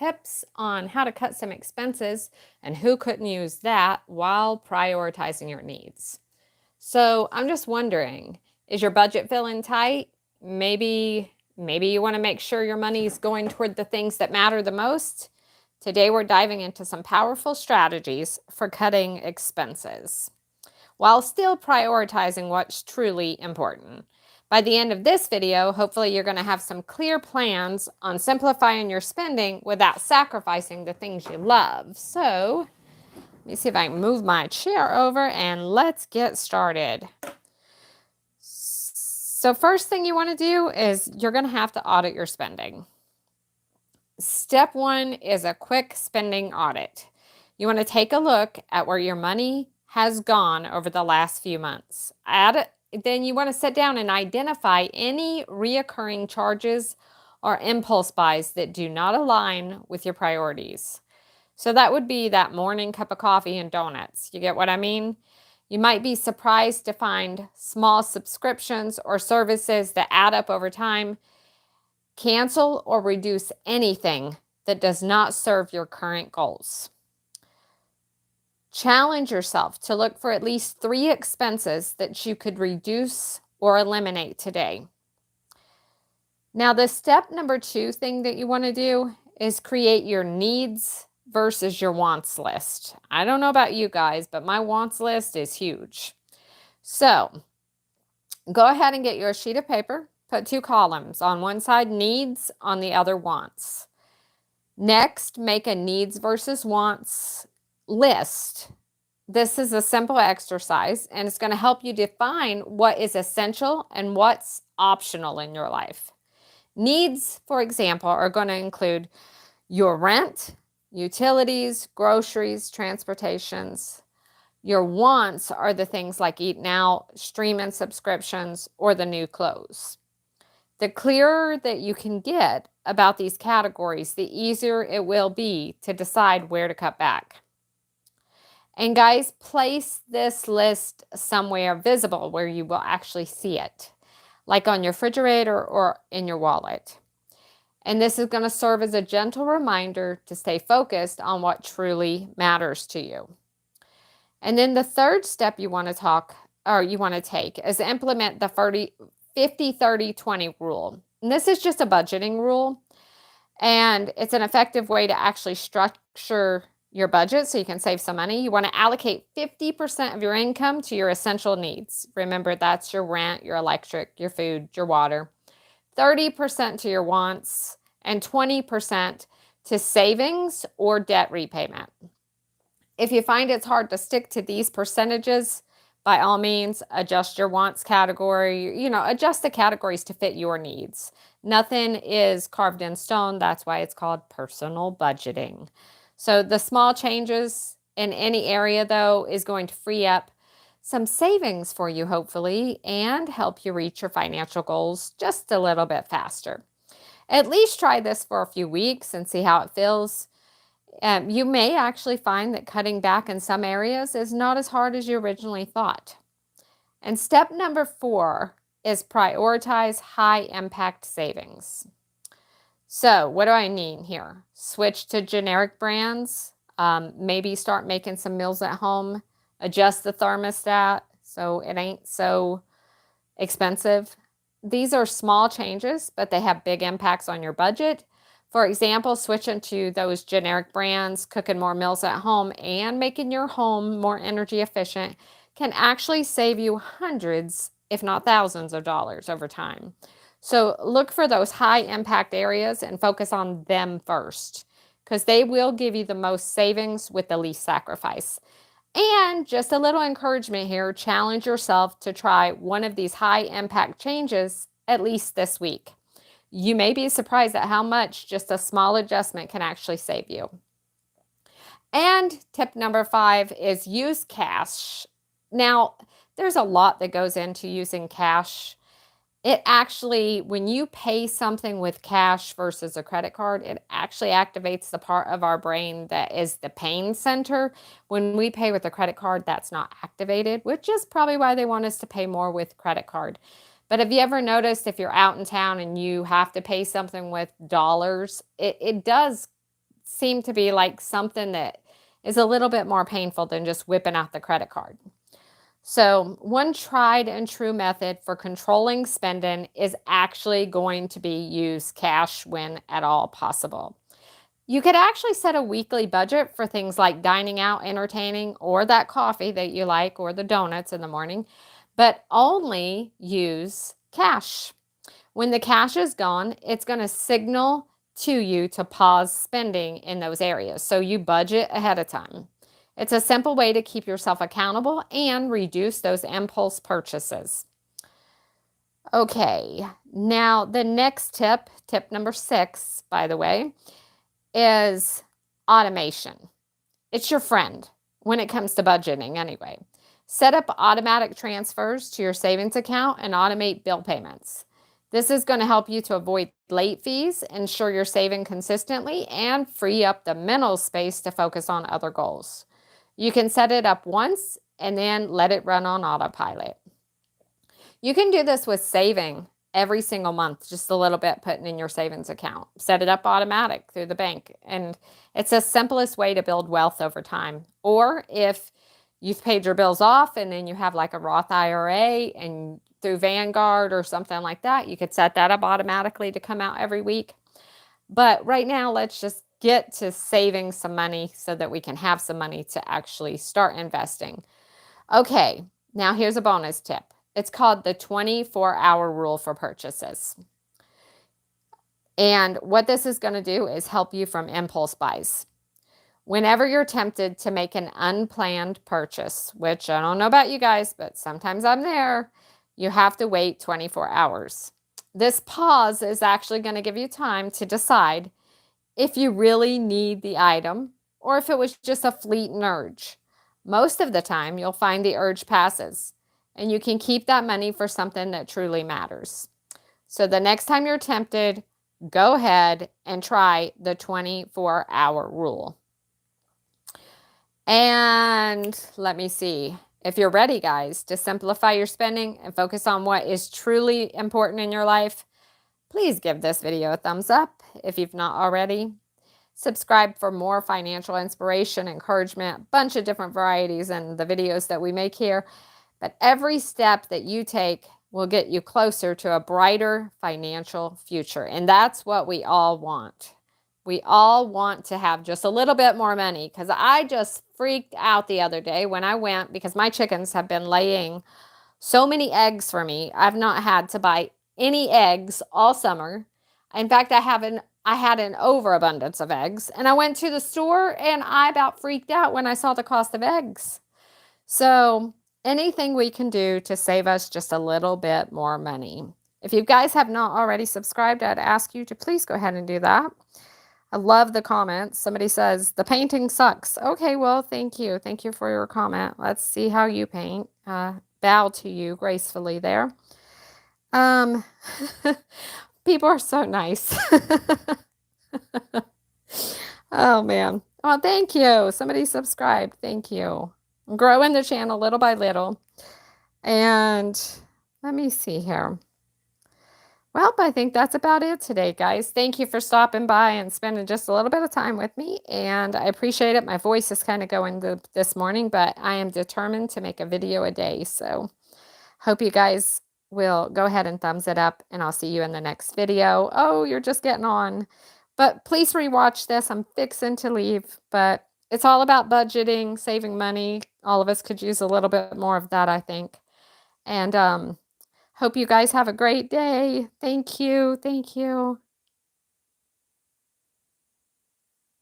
tips on how to cut some expenses, and who couldn't use that while prioritizing your needs. So I'm just wondering, is your budget feeling tight? Maybe you want to make sure your money is going toward the things that matter the most. Today we're diving into some powerful strategies for cutting expenses while still prioritizing what's truly important. By the end of this video, hopefully you're going to have some clear plans on simplifying your spending without sacrificing the things you love. So, let me see if I can move my chair over and let's get started. So first thing you want to do is you're going to have to audit your spending. Step one is a quick spending audit. You want to take a look at where your money has gone over the last few months. Then you want to sit down and identify any reoccurring charges or impulse buys that do not align with your priorities. So that would be that morning cup of coffee and donuts. You get what I mean? You might be surprised to find small subscriptions or services that add up over time. Cancel or reduce anything that does not serve your current goals. Challenge yourself to look for at least 3 expenses that you could reduce or eliminate today. Now, the step number 2 thing that you want to do is create your needs versus your wants list. I don't know about you guys, but my wants list is huge. So, go ahead and get your sheet of paper. Put 2 columns. On one side, needs, on the other, wants. Next, make a needs versus wants list. This is a simple exercise, and it's going to help you define what is essential and what's optional in your life. Needs, for example, are going to include your rent, utilities, groceries, transportations. Your wants are the things like eating out, streaming subscriptions, or the new clothes. The clearer that you can get about these categories, the easier it will be to decide where to cut back. And guys, place this list somewhere visible where you will actually see it, like on your refrigerator or in your wallet. And this is going to serve as a gentle reminder to stay focused on what truly matters to you. And then the third step you want to take is implement the 50-30-20 rule. And this is just a budgeting rule, and it's an effective way to actually structure your budget so you can save some money. You want to allocate 50% of your income to your essential needs. Remember, that's your rent, your electric, your food, your water. 30% to your wants, and 20% to savings or debt repayment. If you find it's hard to stick to these percentages, by all means, adjust your wants category, adjust the categories to fit your needs. Nothing is carved in stone. That's why it's called personal budgeting. So the small changes in any area, though, is going to free up some savings for you, hopefully, and help you reach your financial goals just a little bit faster. At least try this for a few weeks and see how it feels. You may actually find that cutting back in some areas is not as hard as you originally thought. And step number 4 is prioritize high-impact savings. So what do I mean here? Switch to generic brands. Maybe start making some meals at home. Adjust the thermostat so it ain't so expensive. These are small changes, but they have big impacts on your budget. For example, switching to those generic brands, cooking more meals at home, and making your home more energy efficient can actually save you hundreds, if not thousands of dollars over time. So look for those high impact areas and focus on them first, because they will give you the most savings with the least sacrifice. And just a little encouragement here, challenge yourself to try one of these high impact changes at least this week. You may be surprised at how much just a small adjustment can actually save you. And tip number 5 is use cash. Now, there's a lot that goes into using cash. It actually, when you pay something with cash versus a credit card, it actually activates the part of our brain that is the pain center. When we pay with a credit card, that's not activated, which is probably why they want us to pay more with credit card. But have you ever noticed if you're out in town and you have to pay something with dollars, it does seem to be like something that is a little bit more painful than just whipping out the credit card. So, one tried and true method for controlling spending is actually going to be use cash when at all possible. You could actually set a weekly budget for things like dining out, entertaining, or that coffee that you like, or the donuts in the morning, but only use cash. When the cash is gone, it's going to signal to you to pause spending in those areas. So you budget ahead of time. It's a simple way to keep yourself accountable and reduce those impulse purchases. Okay, now the next tip, tip number 6, by the way, is automation. It's your friend when it comes to budgeting anyway. Set up automatic transfers to your savings account and automate bill payments. This is going to help you to avoid late fees, ensure you're saving consistently, and free up the mental space to focus on other goals. You can set it up once and then let it run on autopilot. You can do this with saving every single month, just a little bit putting in your savings account. Set it up automatic through the bank. And it's the simplest way to build wealth over time. Or if you've paid your bills off and then you have like a Roth IRA and through Vanguard or something like that, you could set that up automatically to come out every week. But right now, let's just get to saving some money so that we can have some money to actually start investing. Okay, now here's a bonus tip. It's called the 24-hour rule for purchases. And what this is going to do is help you from impulse buys. Whenever you're tempted to make an unplanned purchase, which I don't know about you guys, but sometimes I'm there, you have to wait 24 hours. This pause is actually going to give you time to decide if you really need the item or if it was just a fleeting urge. Most of the time, you'll find the urge passes, and you can keep that money for something that truly matters. So the next time you're tempted, go ahead and try the 24-hour rule. And let me see. If you're ready, guys, to simplify your spending and focus on what is truly important in your life, please give this video a thumbs up if you've not already. Subscribe for more financial inspiration, encouragement, a bunch of different varieties in the videos that we make here. But every step that you take will get you closer to a brighter financial future. And that's what we all want. We all want to have just a little bit more money, because I just freaked out the other day when I went, because my chickens have been laying so many eggs for me. I've not had to buy any eggs all summer. In fact, I had an overabundance of eggs, and I went to the store and I about freaked out when I saw the cost of eggs. So anything we can do to save us just a little bit more money. If you guys have not already subscribed, I'd ask you to please go ahead and do that. I love the comments. Somebody says, the painting sucks. Okay, well, thank you. Thank you for your comment. Let's see how you paint. Bow to you gracefully there. People are so nice. Oh, man. Oh, thank you. Somebody subscribed. Thank you. I'm growing the channel little by little. And let me see here. Well, I think that's about it today, guys. Thank you for stopping by and spending just a little bit of time with me, and I appreciate it. My voice is kind of going this morning, but I am determined to make a video a day, so hope you guys will go ahead and thumbs it up, and I'll see you in the next video. Oh, you're just getting on. But please rewatch this. I'm fixing to leave, but it's all about budgeting, saving money. All of us could use a little bit more of that, I think. And hope you guys have a great day. Thank you. Thank you.